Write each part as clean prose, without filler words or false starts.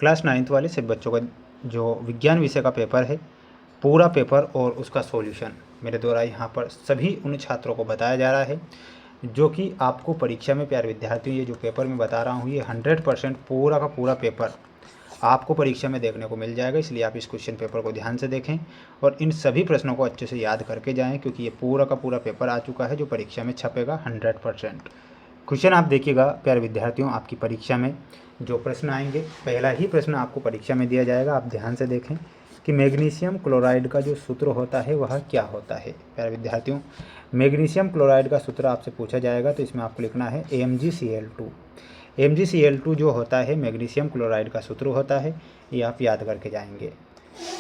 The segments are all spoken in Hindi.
क्लास 9th वाले सभी बच्चों का जो विज्ञान विषय का पेपर है, पूरा पेपर और उसका सॉल्यूशन मेरे द्वारा यहाँ पर सभी उन छात्रों को बताया जा रहा है जो कि आपको परीक्षा में, प्यारे विद्यार्थियों, ये जो पेपर मैं बता रहा हूँ ये 100% पूरा का पूरा पेपर आपको परीक्षा में देखने को मिल जाएगा। इसलिए आप इस क्वेश्चन पेपर को ध्यान से देखें और इन सभी प्रश्नों को अच्छे से याद करके जाएं, क्योंकि ये पूरा का पूरा पेपर आ चुका है जो परीक्षा में छपेगा 100%। क्वेश्चन आप देखिएगा प्यारे विद्यार्थियों, आपकी परीक्षा में जो प्रश्न आएंगे, पहला ही प्रश्न आपको परीक्षा में दिया जाएगा। आप ध्यान से देखें कि मैग्नीशियम क्लोराइड का जो सूत्र होता है वह क्या होता है। प्यारे विद्यार्थियों, मैग्नीशियम क्लोराइड का सूत्र आपसे पूछा जाएगा तो इसमें आपको लिखना है MgCl2। MgCl2 जो होता है मैग्नीशियम क्लोराइड का सूत्र होता है, ये आप याद करके जाएंगे।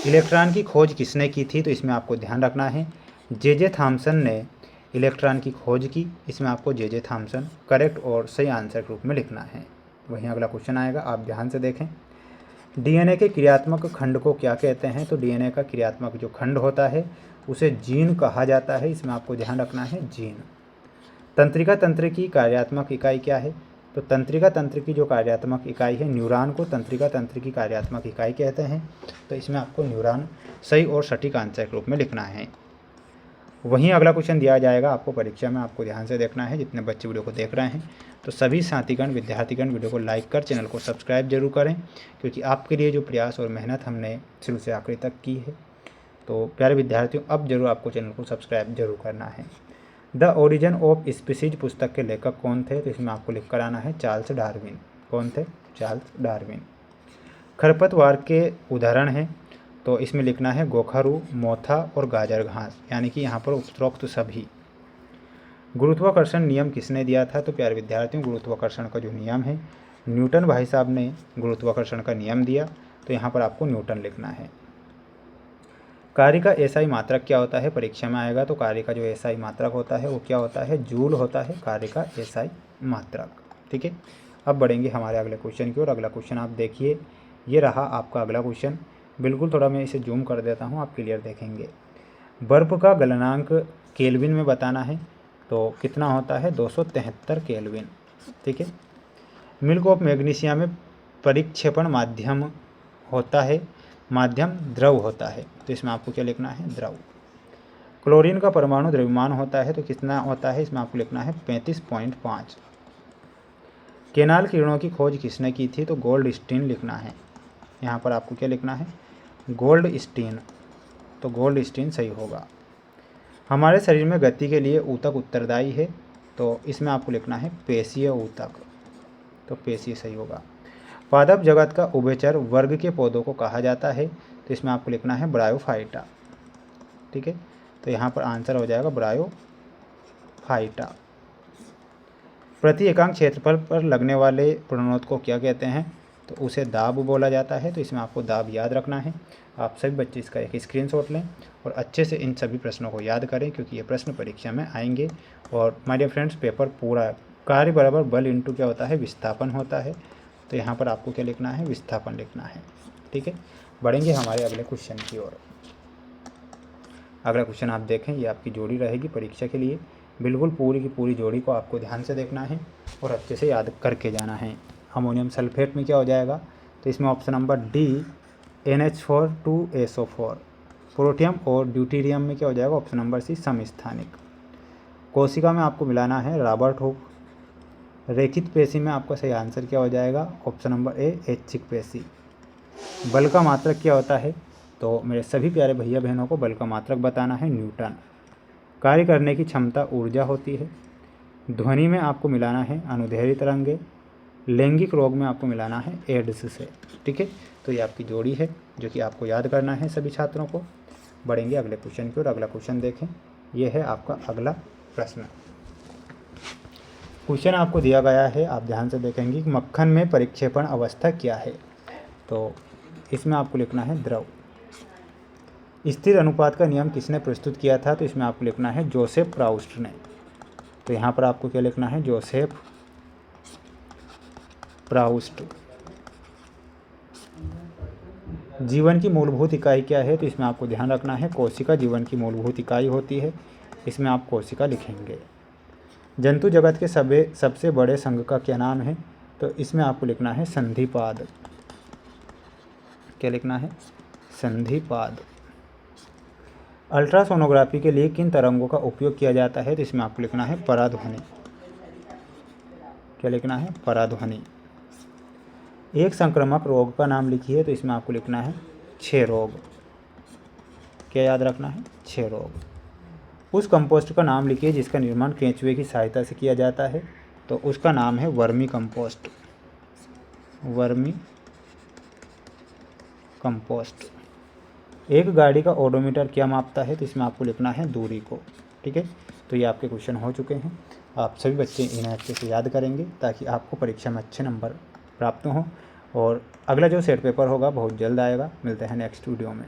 इलेक्ट्रॉन की खोज किसने की थी, तो इसमें आपको ध्यान रखना है जे थॉम्सन ने इलेक्ट्रॉन की खोज की। इसमें आपको जे थॉम्सन करेक्ट और सही आंसर के रूप में लिखना है। वहीं अगला क्वेश्चन आएगा, आप ध्यान से देखें। डीएनए के क्रियात्मक खंड को क्या कहते हैं, तो डीएनए का क्रियात्मक जो खंड होता है उसे जीन कहा जाता है। इसमें आपको ध्यान रखना है जीन। तंत्रिका तंत्र की कार्यात्मक इकाई क्या है, तो तंत्रिका तंत्र की जो कार्यात्मक इकाई है, न्यूरॉन को तंत्रिका तंत्र की कार्यात्मक इकाई कहते हैं। तो इसमें आपको न्यूरॉन सही और सटीक आंसर के रूप में लिखना है। वहीं अगला क्वेश्चन दिया जाएगा आपको परीक्षा में, आपको ध्यान से देखना है। जितने बच्चे वीडियो को देख रहे हैं तो सभी साथीगण, विद्यार्थीगण वीडियो को लाइक कर चैनल को सब्सक्राइब जरूर करें, क्योंकि आपके लिए जो प्रयास और मेहनत हमने शुरू से आखिरी तक की है। तो प्यारे विद्यार्थियों, अब जरूर आपको चैनल को सब्सक्राइब जरूर करना है। द ओरिजिन ऑफ स्पीसीज पुस्तक के लेखक कौन थे, तो इसमें आपको लिख कर आना है चार्ल्स डार्विन। कौन थे? Charles Darwin. खरपतवार के उदाहरण हैं, तो इसमें लिखना है गोखरू, मोथा और गाजर घास, यानी कि यहाँ पर उपरोक्त सभी। गुरुत्वाकर्षण नियम किसने दिया था, तो प्यारे विद्यार्थियों गुरुत्वाकर्षण का जो नियम है, न्यूटन भाई साहब ने गुरुत्वाकर्षण का नियम दिया, तो यहाँ पर आपको न्यूटन लिखना है। कार्य का एसआई मात्रक क्या होता है, परीक्षा में आएगा तो कार्य का जो एसआई मात्रक होता है वो क्या होता है, जूल होता है कार्य का एसआई मात्रक। ठीक है, अब बढ़ेंगे हमारे अगले क्वेश्चन की ओर। अगला क्वेश्चन आप देखिए, ये रहा आपका अगला क्वेश्चन। बिल्कुल थोड़ा मैं इसे जूम कर देता हूँ, आप क्लियर देखेंगे। बर्फ़ का गलनांक केल्विन में बताना है, तो कितना होता है, 273 केल्विन। ठीक है। मिल्क ऑफ मैग्नीशिया में परिक्षेपण माध्यम होता है, माध्यम द्रव होता है, तो इसमें आपको क्या लिखना है, द्रव। क्लोरीन का परमाणु द्रव्यमान होता है, तो कितना होता है, इसमें आपको लिखना है 35.5। केनाल किरणों की खोज किसने की थी, तो गोल्डस्टीन लिखना है। यहाँ पर आपको क्या लिखना है, गोल्डस्टीन, तो गोल्डस्टीन सही होगा। हमारे शरीर में गति के लिए ऊतक उत्तरदायी है, तो इसमें आपको लिखना है पेशीय ऊतक, तो पेशीय सही होगा। पादप जगत का उभयचर वर्ग के पौधों को कहा जाता है, तो इसमें आपको लिखना है ब्रायोफाइटा। ठीक है, तो यहाँ पर आंसर हो जाएगा ब्रायोफाइटा। प्रति एकांक क्षेत्रफल पर लगने वाले प्रणोद को क्या कहते हैं, तो उसे दाब बोला जाता है, तो इसमें आपको दाब याद रखना है। आप सभी बच्चे इसका एक स्क्रीनशॉट लें और अच्छे से इन सभी प्रश्नों को याद करें, क्योंकि ये प्रश्न परीक्षा में आएंगे। और माय डियर फ्रेंड्स, पेपर पूरा कार्य बराबर बल इंटू क्या होता है, विस्थापन होता है, तो यहाँ पर आपको क्या लिखना है, विस्थापन लिखना है। ठीक है, बढ़ेंगे हमारे अगले क्वेश्चन की ओर। अगला क्वेश्चन आप देखें, ये आपकी जोड़ी रहेगी परीक्षा के लिए। बिल्कुल पूरी की पूरी जोड़ी को आपको ध्यान से देखना है और अच्छे से याद करके जाना है। अमोनियम सल्फेट में क्या हो जाएगा, तो इसमें option number D NH4 2SO4। Protium और ड्यूटीरियम में क्या हो जाएगा, ऑप्शन नंबर सी समस्थानिक। कोशिका में आपको मिलाना है रॉबर्ट हुक। रेखित पेशी में आपका सही आंसर क्या हो जाएगा, ऑप्शन नंबर ए ऐच्छिक पेशी। बल का मात्रक क्या होता है, तो मेरे सभी प्यारे भैया बहनों को बल का मात्रक बताना है न्यूटन। कार्य करने की क्षमता ऊर्जा होती है। ध्वनि में आपको मिलाना है अनुदैर्ध्य तरंगे। लैंगिक रोग में आपको मिलाना है एड्स से। ठीक है, तो ये आपकी जोड़ी है जो कि आपको याद करना है सभी छात्रों को। बढ़ेंगे अगले क्वेश्चन की ओर। अगला क्वेश्चन देखें, ये है आपका अगला प्रश्न। क्वेश्चन आपको दिया गया है, आप ध्यान से देखेंगे कि मक्खन में परिक्षेपण अवस्था क्या है, तो इसमें आपको लिखना है द्रव। स्थिर अनुपात का नियम किसने प्रस्तुत किया था, तो इसमें आपको लिखना है जोसेफ प्राउस्ट ने। तो यहाँ पर आपको क्या लिखना है, जोसेफ प्राउस्ट। जीवन की मूलभूत इकाई क्या है, तो इसमें आपको ध्यान रखना है कोशिका जीवन की मूलभूत इकाई होती है, इसमें आप कोशिका लिखेंगे। जंतु जगत के सबसे बड़े संघ का क्या नाम है, तो इसमें आपको लिखना है संधिपाद। क्या लिखना है, संधिपाद। अल्ट्रासोनोग्राफी के लिए किन तरंगों का उपयोग किया जाता है, तो इसमें आपको लिखना है पराध्वनि। क्या लिखना है, पराध्वनि। एक संक्रामक रोग का नाम लिखिए, तो इसमें आपको लिखना है क्षय रोग। क्या याद रखना है, क्षय रोग। उस कंपोस्ट का नाम लिखिए जिसका निर्माण केंचुए की सहायता से किया जाता है, तो उसका नाम है वर्मी कंपोस्ट। Vermi compost. एक गाड़ी का ओडोमीटर क्या मापता है, तो इसमें आपको लिखना है दूरी को। ठीक है, तो ये आपके क्वेश्चन हो चुके हैं। आप सभी बच्चे इन्हें अच्छे से याद करेंगे ताकि आपको परीक्षा में अच्छे नंबर प्राप्त हों। और अगला जो सेट पेपर होगा बहुत जल्द आएगा। मिलते हैं नेक्स्ट वीडियो में।